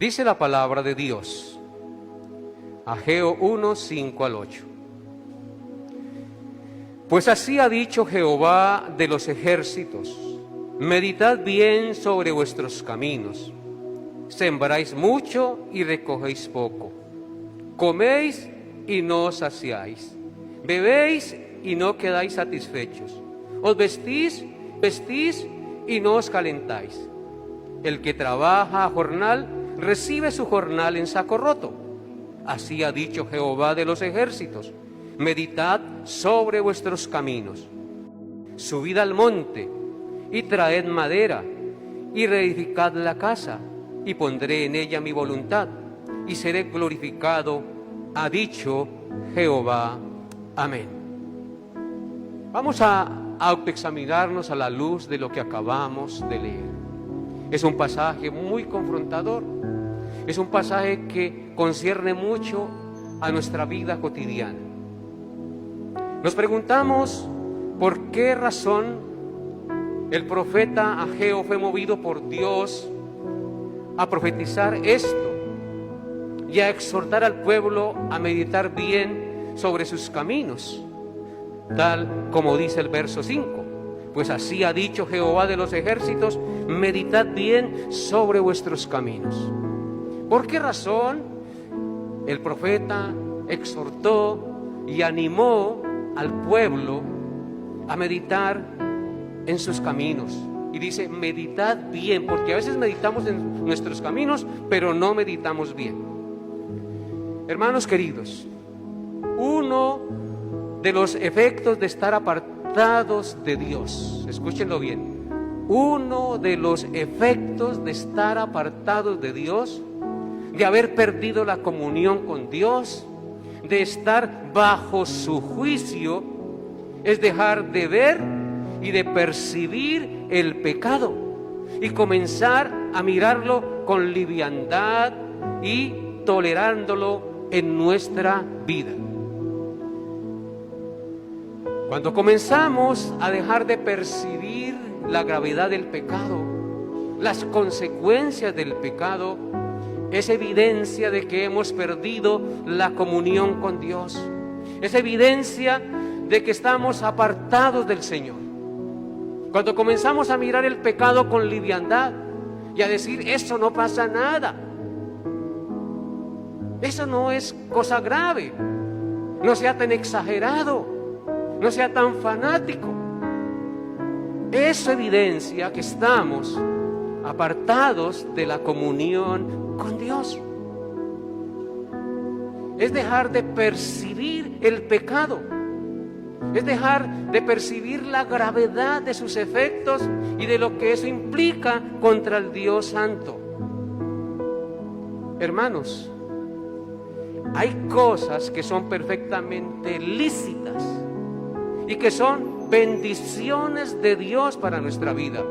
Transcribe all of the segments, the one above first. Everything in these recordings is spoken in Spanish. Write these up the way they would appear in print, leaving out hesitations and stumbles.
Dice la palabra de Dios, Ageo 1, 5 al 8. Pues así ha dicho Jehová de los ejércitos: meditad bien sobre vuestros caminos. Sembráis mucho y recogéis poco. Coméis y no os saciáis. Bebéis y no quedáis satisfechos. Os vestís y no os calentáis. El que trabaja a jornal recibe su jornal en saco roto. Así ha dicho Jehová de los ejércitos: meditad sobre vuestros caminos. Subid al monte y traed madera y reedificad la casa, y pondré en ella mi voluntad y seré glorificado, ha dicho Jehová. Amén. Vamos a autoexaminarnos a la luz de lo que acabamos de leer. Es un pasaje muy confrontador. Es un pasaje que concierne mucho a nuestra vida cotidiana. Nos preguntamos por qué razón el profeta Ageo fue movido por Dios a profetizar esto y a exhortar al pueblo a meditar bien sobre sus caminos, tal como dice el verso 5. Pues así ha dicho Jehová de los ejércitos: meditad bien sobre vuestros caminos. ¿Por qué razón el profeta exhortó y animó al pueblo a meditar en sus caminos? Y dice, meditad bien, porque a veces meditamos en nuestros caminos, pero no meditamos bien. Hermanos queridos, uno de los efectos de estar apartados de Dios, escúchenlo bien, uno de los efectos de estar apartados de Dios, de haber perdido la comunión con Dios, de estar bajo su juicio, es dejar de ver y de percibir el pecado y comenzar a mirarlo con liviandad y tolerándolo en nuestra vida. Cuando comenzamos a dejar de percibir la gravedad del pecado, las consecuencias del pecado, es evidencia de que hemos perdido la comunión con Dios. Es evidencia de que estamos apartados del Señor. Cuando comenzamos a mirar el pecado con liviandad y a decir, eso no pasa nada, eso no es cosa grave, no sea tan exagerado, no sea tan fanático, eso evidencia que estamos apartados de la comunión con Dios. Es dejar de percibir el pecado, es dejar de percibir la gravedad de sus efectos y de lo que eso implica contra el Dios Santo. Hermanos, hay cosas que son perfectamente lícitas y que son bendiciones de Dios para nuestra vida,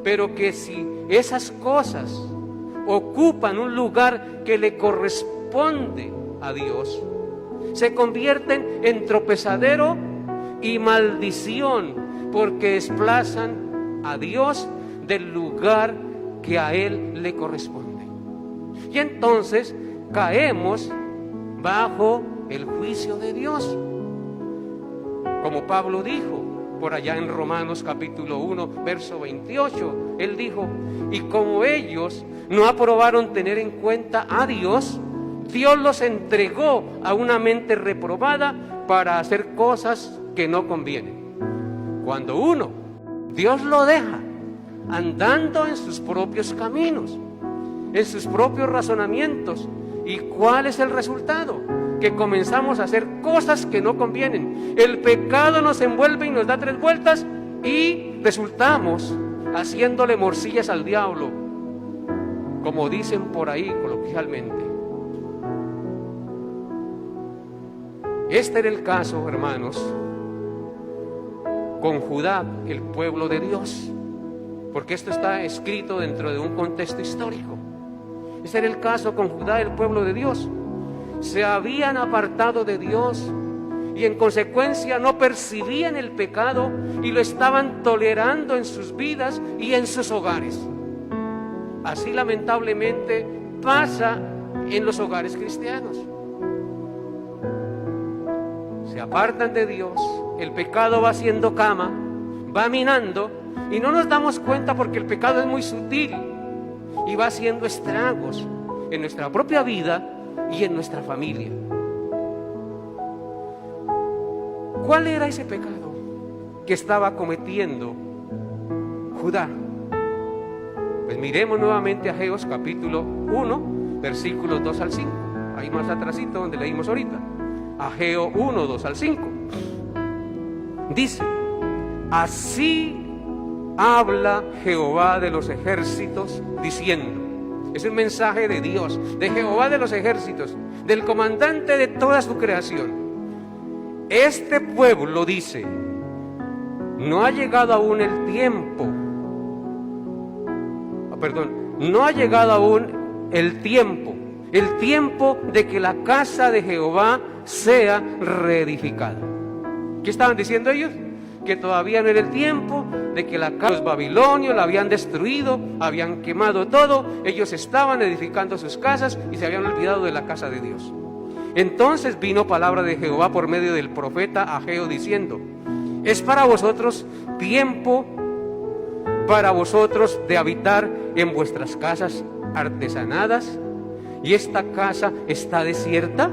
pero que si esas cosas ocupan un lugar que le corresponde a Dios, se convierten en tropezadero y maldición, porque desplazan a Dios del lugar que a Él le corresponde. Y entonces caemos bajo el juicio de Dios. Como Pablo dijo por allá en Romanos capítulo 1, verso 28, él dijo, y como ellos no aprobaron tener en cuenta a Dios, Dios los entregó a una mente reprobada para hacer cosas que no convienen. Cuando uno, Dios lo deja andando en sus propios caminos, en sus propios razonamientos, ¿y cuál es el resultado? Que comenzamos a hacer cosas que no convienen. El pecado nos envuelve y nos da 3 vueltas y resultamos haciéndole morcillas al diablo, como dicen por ahí coloquialmente. Este era el caso, hermanos, con Judá, el pueblo de Dios, porque esto está escrito dentro de un contexto histórico. Este era el caso con Judá, el pueblo de Dios. Se habían apartado de Dios y en consecuencia no percibían el pecado y lo estaban tolerando en sus vidas y en sus hogares. Así lamentablemente pasa en los hogares cristianos. Se apartan de Dios, el pecado va haciendo cama, va minando, y no nos damos cuenta porque el pecado es muy sutil y va haciendo estragos en nuestra propia vida y en nuestra familia. ¿Cuál era ese pecado que estaba cometiendo Judá? Pues miremos nuevamente Ageos capítulo 1, versículos 2 al 5. Ahí más atrasito donde leímos ahorita. Ageo 1, 2 al 5. Dice: así habla Jehová de los ejércitos, diciendo. Es un mensaje de Dios, de Jehová de los ejércitos, del comandante de toda su creación. Este pueblo dice: no ha llegado aún el tiempo. No ha llegado aún el tiempo de que la casa de Jehová sea reedificada. ¿Qué estaban diciendo ellos? Que todavía no era el tiempo de que la casa de los babilonios la habían destruido, habían quemado todo, ellos estaban edificando sus casas y se habían olvidado de la casa de Dios. Entonces vino palabra de Jehová por medio del profeta Ageo diciendo: es para vosotros tiempo, para vosotros de habitar en vuestras casas artesanadas, y esta casa está desierta.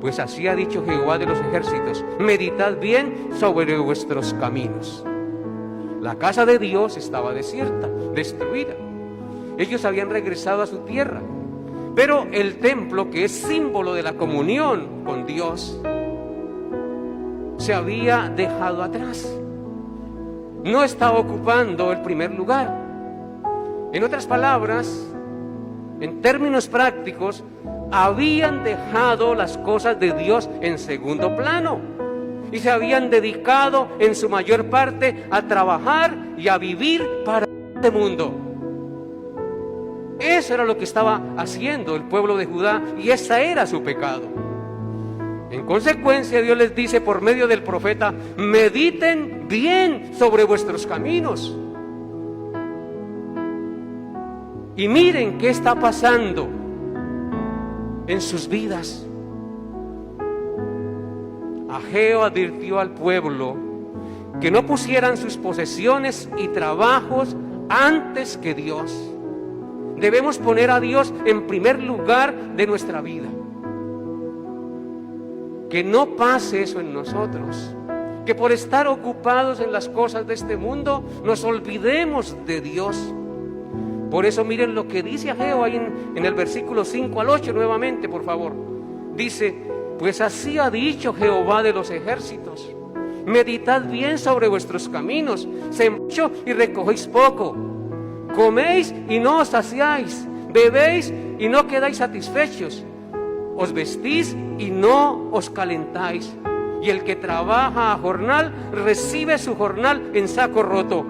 Pues así ha dicho Jehová de los ejércitos: meditad bien sobre vuestros caminos. La casa de Dios estaba desierta, destruida. Ellos habían regresado a su tierra, pero el templo, que es símbolo de la comunión con Dios, se había dejado atrás. No estaba ocupando el primer lugar. En otras palabras, en términos prácticos, habían dejado las cosas de Dios en segundo plano y se habían dedicado en su mayor parte a trabajar y a vivir para este mundo. Eso era lo que estaba haciendo el pueblo de Judá y ese era su pecado. En consecuencia, Dios les dice por medio del profeta: mediten bien sobre vuestros caminos. Y miren qué está pasando en sus vidas. Ageo advirtió al pueblo que no pusieran sus posesiones y trabajos antes que Dios. Debemos poner a Dios en primer lugar de nuestra vida. Que no pase eso en nosotros, que por estar ocupados en las cosas de este mundo nos olvidemos de Dios. Por eso miren lo que dice Ageo ahí en el versículo 5 al 8 nuevamente, por favor. Dice: pues así ha dicho Jehová de los ejércitos: meditad bien sobre vuestros caminos, sembráis y recogéis poco, coméis y no os saciáis, bebéis y no quedáis satisfechos, os vestís y no os calentáis, y el que trabaja a jornal recibe su jornal en saco roto.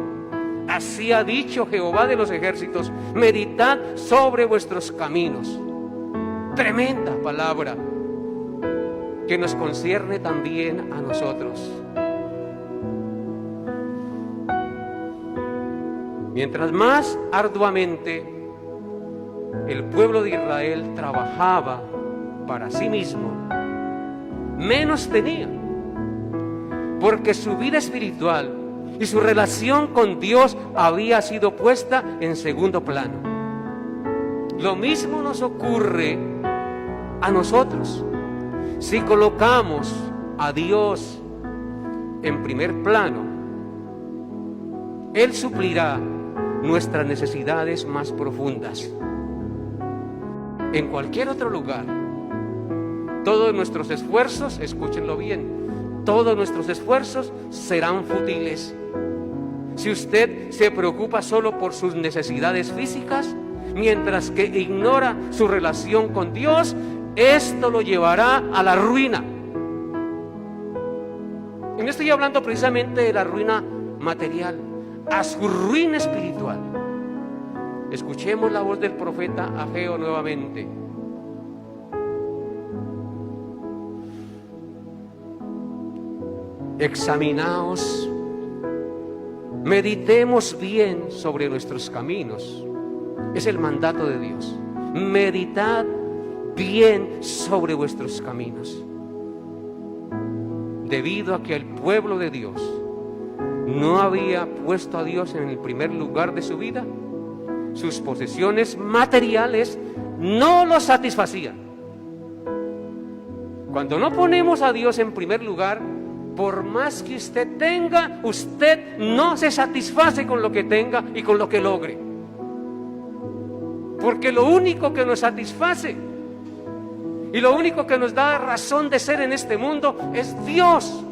Así ha dicho Jehová de los ejércitos: meditad sobre vuestros caminos. Tremenda palabra que nos concierne también a nosotros. Mientras más arduamente el pueblo de Israel trabajaba para sí mismo, menos tenía, porque su vida espiritual y su relación con Dios había sido puesta en segundo plano. Lo mismo nos ocurre a nosotros. Si colocamos a Dios en primer plano, Él suplirá nuestras necesidades más profundas. En cualquier otro lugar, todos nuestros esfuerzos, escúchenlo bien, todos nuestros esfuerzos serán fútiles. Si usted se preocupa solo por sus necesidades físicas, mientras que ignora su relación con Dios, esto lo llevará a la ruina. Y no estoy hablando precisamente de la ruina material, a su ruina espiritual. Escuchemos la voz del profeta Ageo nuevamente. Examinaos, meditemos bien sobre nuestros caminos. Es el mandato de Dios. Meditad bien sobre vuestros caminos. Debido a que el pueblo de Dios no había puesto a Dios en el primer lugar de su vida, sus posesiones materiales no los satisfacían. Cuando no ponemos a Dios en primer lugar, por más que usted tenga, usted no se satisface con lo que tenga y con lo que logre. Porque lo único que nos satisface y lo único que nos da razón de ser en este mundo es Dios.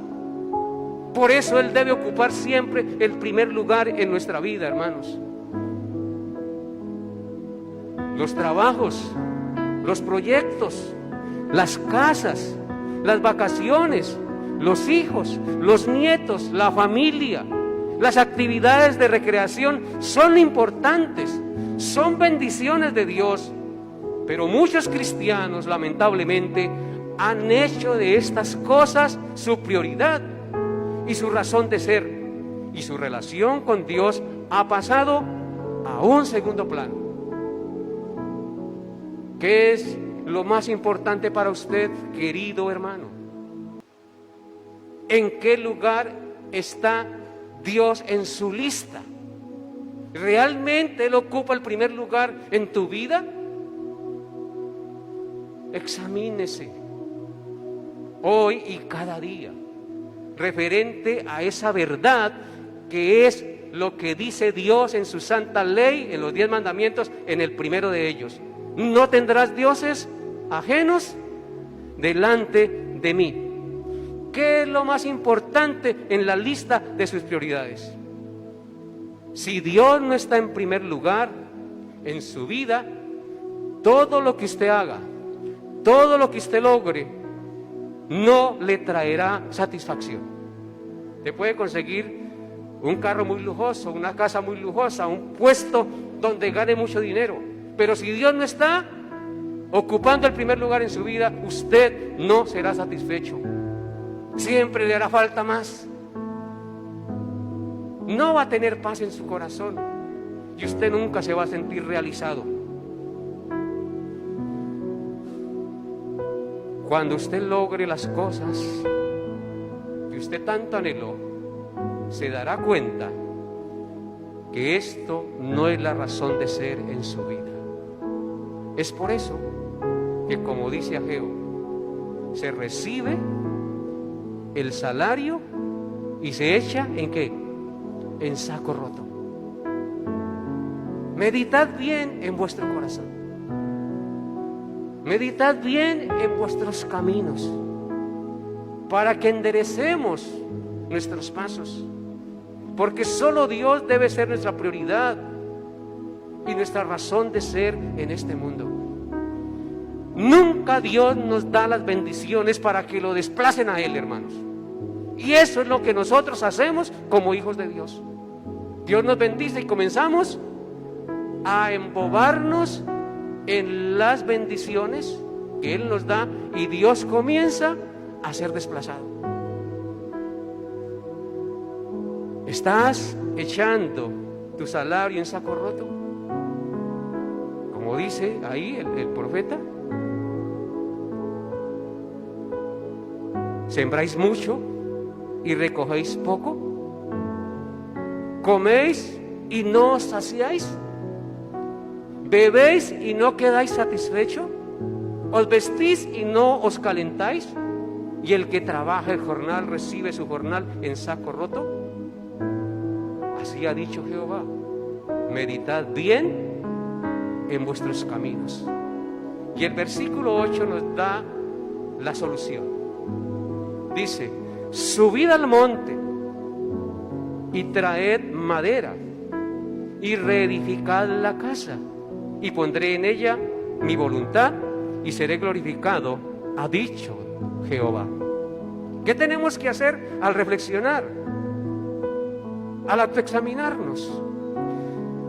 Por eso Él debe ocupar siempre el primer lugar en nuestra vida, hermanos. Los trabajos, los proyectos, las casas, las vacaciones, los hijos, los nietos, la familia, las actividades de recreación son importantes, son bendiciones de Dios, pero muchos cristianos lamentablemente han hecho de estas cosas su prioridad y su razón de ser, y su relación con Dios ha pasado a un segundo plano. ¿Qué es lo más importante para usted, querido hermano? ¿En qué lugar está Dios en su lista? ¿Realmente Él ocupa el primer lugar en tu vida? Examínese hoy y cada día referente a esa verdad que es lo que dice Dios en su santa ley, en los 10 mandamientos, en el primero de ellos: no tendrás dioses ajenos delante de mí. ¿Qué es lo más importante en la lista de sus prioridades? Si Dios no está en primer lugar en su vida, todo lo que usted haga, todo lo que usted logre, no le traerá satisfacción. Te puede conseguir un carro muy lujoso, una casa muy lujosa, un puesto donde gane mucho dinero, pero si Dios no está ocupando el primer lugar en su vida, usted no será satisfecho. Siempre le hará falta más. No va a tener paz en su corazón y usted nunca se va a sentir realizado. Cuando usted logre las cosas que usted tanto anheló, se dará cuenta que esto no es la razón de ser en su vida. Es por eso que, como dice Ageo, se recibe el salario y se echa ¿en qué? En saco roto. Meditad bien en vuestro corazón. Meditad bien en vuestros caminos, para que enderecemos nuestros pasos, porque solo Dios debe ser nuestra prioridad y nuestra razón de ser en este mundo. Nunca Dios nos da las bendiciones para que lo desplacen a Él, hermanos. Y eso es lo que nosotros hacemos como hijos de Dios. Dios nos bendice y comenzamos a embobarnos en las bendiciones que Él nos da, y Dios comienza a ser desplazado. ¿Estás echando tu salario en saco roto? Como dice ahí el profeta. ¿Sembráis mucho y recogéis poco? ¿Coméis y no os saciáis? ¿Bebéis y no quedáis satisfechos? ¿Os vestís y no os calentáis? ¿Y el que trabaja el jornal recibe su jornal en saco roto? Así ha dicho Jehová: meditad bien en vuestros caminos. Y el versículo 8 nos da la solución. Dice: subid al monte y traed madera y reedificad la casa, y pondré en ella mi voluntad y seré glorificado, ha dicho Jehová. ¿Qué tenemos que hacer al reflexionar, al autoexaminarnos?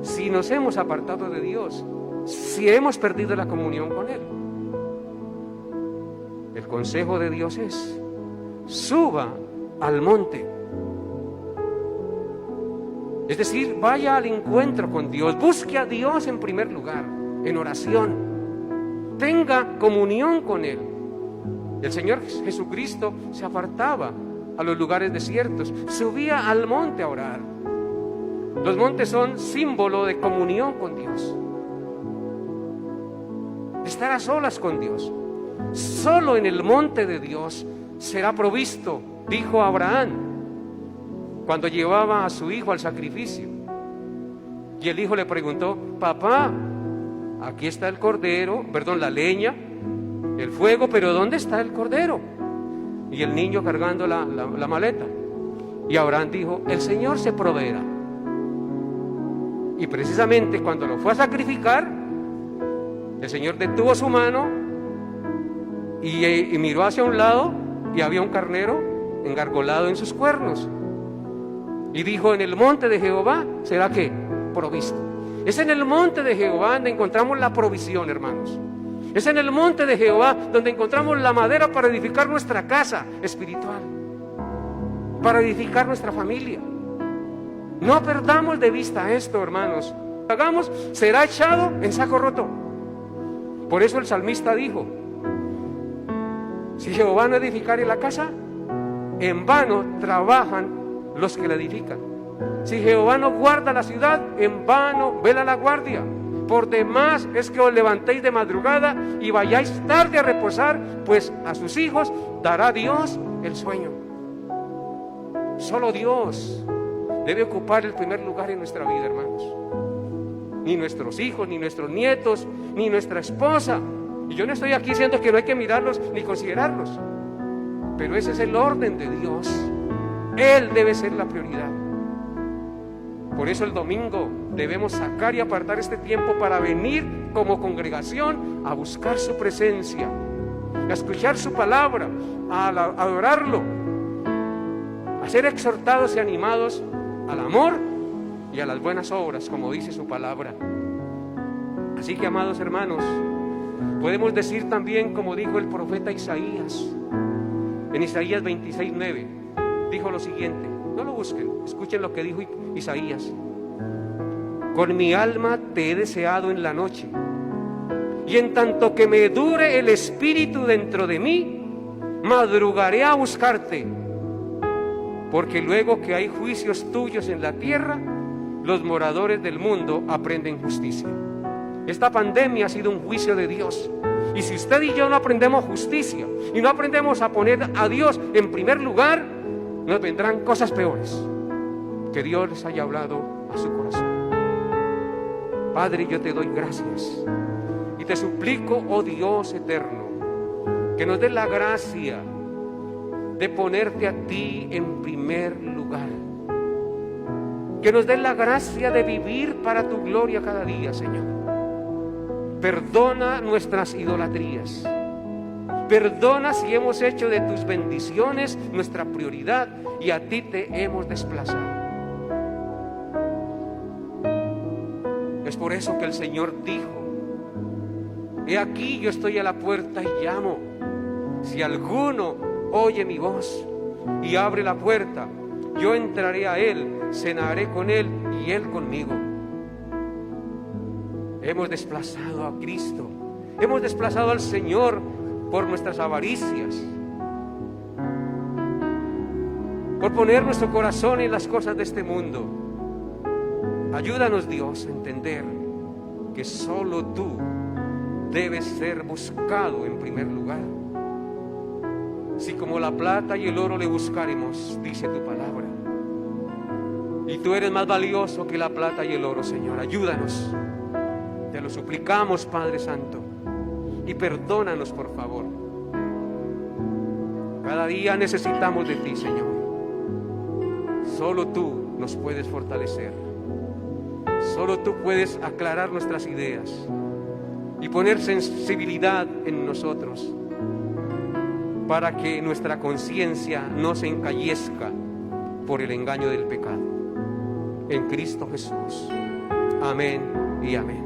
Si nos hemos apartado de Dios, si hemos perdido la comunión con Él. El consejo de Dios es: suba al monte Es decir, vaya al encuentro con Dios, busque a Dios en primer lugar, en oración, tenga comunión con Él. El Señor Jesucristo se apartaba a los lugares desiertos, subía al monte a orar. Los montes son símbolo de comunión con Dios, de estar a solas con Dios. Solo en el monte de Dios será provisto, dijo Abraham cuando llevaba a su hijo al sacrificio. Y el hijo le preguntó: papá, aquí está el cordero, la leña, el fuego, pero ¿dónde está el cordero? Y el niño cargando la maleta. Y Abraham dijo: el Señor se proveerá. Y precisamente cuando lo fue a sacrificar, el Señor detuvo su mano y miró hacia un lado, y había un carnero engargolado en sus cuernos. Y dijo: en el monte de Jehová será ¿qué? Provisto. Es en el monte de Jehová donde encontramos la provisión, hermanos. Es en el monte de Jehová donde encontramos la madera para edificar nuestra casa espiritual, para edificar nuestra familia. No perdamos de vista esto, hermanos. Hagamos, será echado en saco roto. Por eso el salmista dijo: si Jehová no edificare la casa, en vano trabajan los que la edifican. Si Jehová no guarda la ciudad, en vano vela la guardia. Por demás es que os levantéis de madrugada y vayáis tarde a reposar, pues a sus hijos dará Dios el sueño. Solo Dios debe ocupar el primer lugar en nuestra vida, hermanos. Ni nuestros hijos, ni nuestros nietos, ni nuestra esposa. Y yo no estoy aquí diciendo que no hay que mirarlos ni considerarlos, pero ese es el orden de Dios. Él debe ser la prioridad. Por eso el domingo debemos sacar y apartar este tiempo para venir como congregación a buscar su presencia, a escuchar su palabra, a adorarlo, a ser exhortados y animados al amor y a las buenas obras, como dice su palabra. Así que, amados hermanos, podemos decir también, como dijo el profeta Isaías, en Isaías 26:9, dijo lo siguiente. No lo busquen, escuchen lo que dijo Isaías: con mi alma te he deseado en la noche, y en tanto que me dure el espíritu dentro de mí, madrugaré a buscarte, porque luego que hay juicios tuyos en la tierra, los moradores del mundo aprenden justicia. Esta pandemia ha sido un juicio de Dios, y si usted y yo no aprendemos justicia y no aprendemos a poner a Dios en primer lugar, nos vendrán cosas peores. Que Dios les haya hablado a su corazón. Padre, yo te doy gracias y te suplico, oh Dios eterno, que nos des la gracia de ponerte a ti en primer lugar, que nos des la gracia de vivir para tu gloria cada día, Señor. Perdona nuestras idolatrías, perdona si hemos hecho de tus bendiciones nuestra prioridad y a ti te hemos desplazado. Es por eso que el Señor dijo: he aquí, yo estoy a la puerta y llamo. Si alguno oye mi voz y abre la puerta, yo entraré a él, cenaré con él y él conmigo. Hemos desplazado a Cristo, hemos desplazado al Señor por nuestras avaricias, por poner nuestro corazón en las cosas de este mundo. Ayúdanos, Dios, a entender que solo tú debes ser buscado en primer lugar. Si como la plata y el oro le buscaremos, dice tu palabra, y tú eres más valioso que la plata y el oro, Señor, ayúdanos. Te lo suplicamos, Padre Santo, y perdónanos, por favor. Cada día necesitamos de ti, Señor. Solo tú nos puedes fortalecer. Solo tú puedes aclarar nuestras ideas y poner sensibilidad en nosotros para que nuestra conciencia no se encallezca por el engaño del pecado. En Cristo Jesús. Amén y amén.